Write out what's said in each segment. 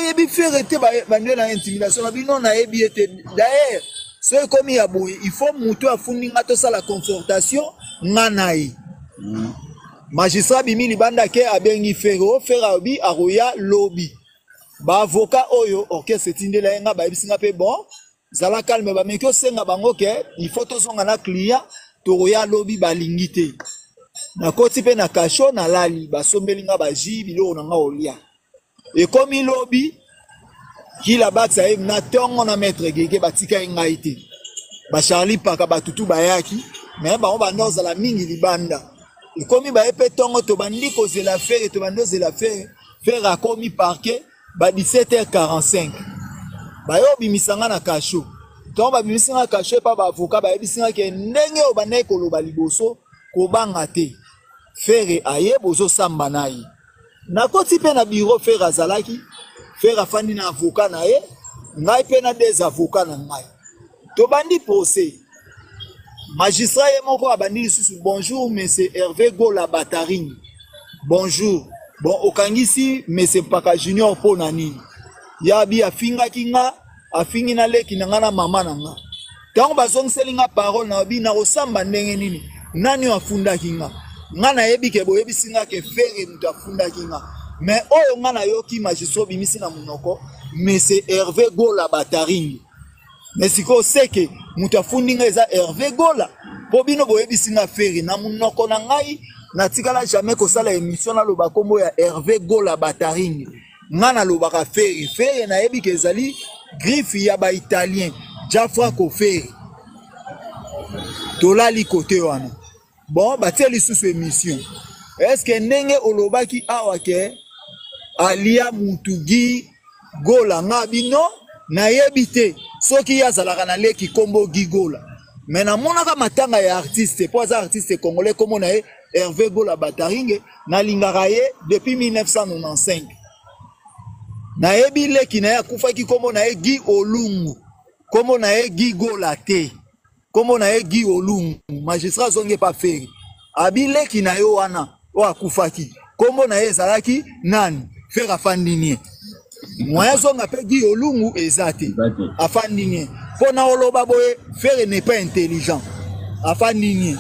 yebi faire été bandé na intimidation na bino na yebi été d'ailleurs c'est comme ya boy il faut muto afundi ngato ça la confortation nganaï magistrat bimi libanda ke abengi fero ferabi aroya lobby ba avocat oyo orchestre tindela nga ba bisinga pe bon zala calme ba mekyo senga bango ke il faut to songa na client to roya lobby balingité na koti pe na kasho na lali ba sombeli nga ba ji bilo na nga olia et comme il lobby qui la bat ça na tongo na maître gege batika ngaité ba Charlie paka batutu bayaki mais ba on ba noza la mingi libanda et comme ba epé tongo to bandi ko ze la faire to bando ze la faire a commis parquet ba 17h45 ba yo bimisanga na kasho to ba bimisanga kasho pa ba avocat ba bisinga ke ndenge o banai ko loba liboso ko banga te faire aye bozo samba nayi na koti pe na bureau faire azalaki faire afandi na avocat na ye ngai pe na des avocats na ngai to bandi procès magistrat ye moko abandi susu bonjour monsieur Hervé Gola Bataring bonjour bon okangisi monsieur Paka Junior po na nini yabi afinga kinga afingi na leki na ngana mama na nga tango bazongiseli nga parole na obi na osamba ndenge nini nani afunda kinga ngana yebi ke boyebi singa ke fere muta afunda kinga mais oyo ngana yoki magistrat bimisi na munoko monsieur Hervé Gola Bataring mais siko seke muta fundinga eza Hervé Gola po bino boyebi singa fere na munoko na ngai na tikala jamais ko sala émission na loba kombo ya Hervé Gola Bataring ngana lobaka fere na yebi ke ezali griffe ya ba italien Jafra ko fere tolali côté wana bon bateli sous émission est-ce que ndenge olobaki awa ke alia mutugi Gola ngabino na yebite soki yazalaka na leki kombo gigola mais na monaka matanga ya artiste po za artiste congolais comme na Hervé Gola Bataring na lingaka ye depuis 1995 na yebi leki na ya kufaki kombo na Guy Olungu kombo na Guy Gola te kombo na Guy Olungu magistrat zonge pa feri abi leki na yo wana o akufaki kombo na ezalaki nani faire afandinier moyen zonga pe Guy Olungu ezate afandinier pona oloba boye faire n'est pas intelligent afandinier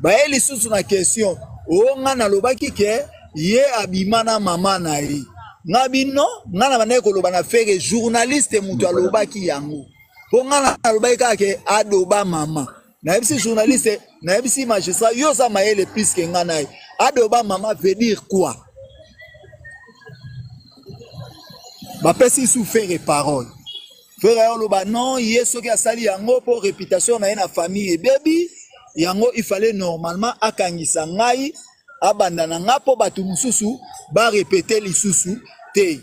ba eli susu na question o ngana lobaki ke ye abimana mama na ye ngabino ngana bana ko loba na faire journaliste mutu alobaki yango po ngana alobaki ka ke adoba mama na bisi journaliste na bisi magistrat yo za maele plus que ngana adoba mama veut dire quoi ba pesi sous faire parole faire loba non yeso ki asali yango pour réputation na na famille baby yango il fallait normalement akangisa ngai abandana ngapo batu mususu ba répéter lisusu te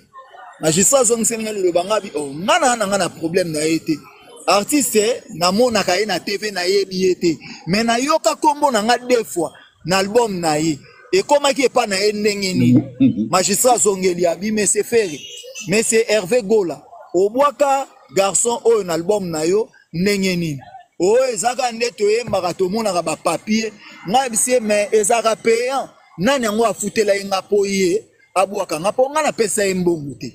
magistrat zongisenga le bangabi oh ngana na problème na été artiste na mona ka na TV na yebi été mais na yoka kombo na nga deux fois na album na ye et comment qui est pas na ndenge ni magistrat zongeli abi mais c'est faire mais c'est Hervé Gola obwaka garçon oyo na album na yo ndenge ni o ezaka ndeto yembaka tomonaka ba papier nga bise mais ezaka payant nani yango afutela inga po ye abwaka nga po nga na pesa embongo te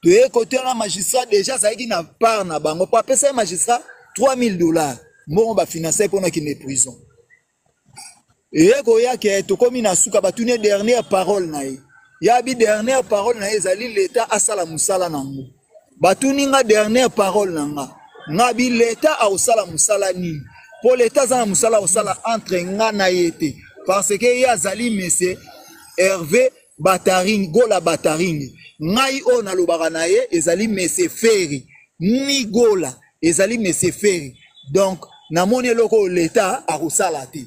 to ye côté na magistrat déjà ça qui na part na bango pa pesa magistrat $3000 mbongo ba financer pour na ki ne prison et ko ya ke to komi na suka batune dernière parole na ye ya bi dernière parole na ezali l'état asala musala nango batuni nga dernière parole nanga ngabi l'état a osala musala nini pour l'état za musala osala entre nga na yete parce que ya zali monsieur Hervé Bataring Gola Bataring ngai o na lobaka na ye ezali monsieur Ferry ni Gola ezali monsieur Ferry donc na moni loko l'état a osala te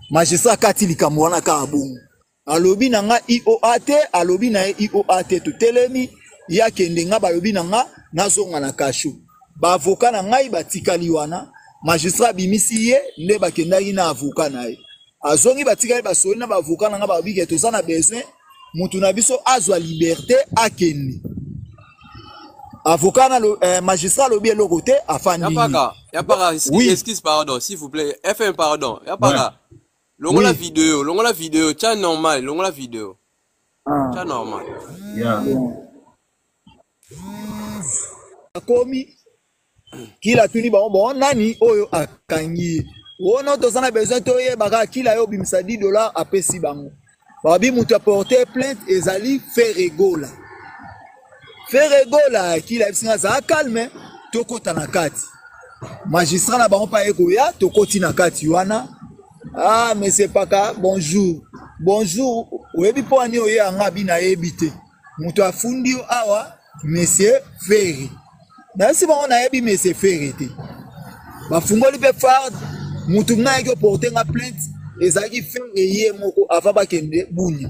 magistrat katilika mwana ka bongo alobi na nga IOAT alobi na IOAT to telemi ya kende nga balobi na nga nazonga na kasho ba avocat na ngai batikali wana magistrat bimisi ye nde bakendaki na avocat na ye azongi batikali basoli na ba avocat na nga ba bike to sana besoin mutu na biso azwa liberté akende avocat na magistrat lobi eloko te afandi Yapaka, oui. Excuse pardon s'il vous plaît FM pardon Yapaka. Ouais. Longo la vidéo, tiens normal, longo la vidéo. C'est normal. Komi kila tuni bon nani oyo akangi wono tozana besoin toye baka kila yo bimisa $10 apesi bango babi mutu apporter plainte ezali feregola kila bisinga za calme tokota na kati magistrat na bango pa ekoya tokoti na kati wana mais c'est pas ka bonjour oyebi po ani oye anga bina yebite mutu afundi awa monsieur Ferry na si bon na yebi monsieur Ferry te ba fungoli pe farde mutu na yeki porter nga plainte ezaki Ferry ye moko ava bakende bunya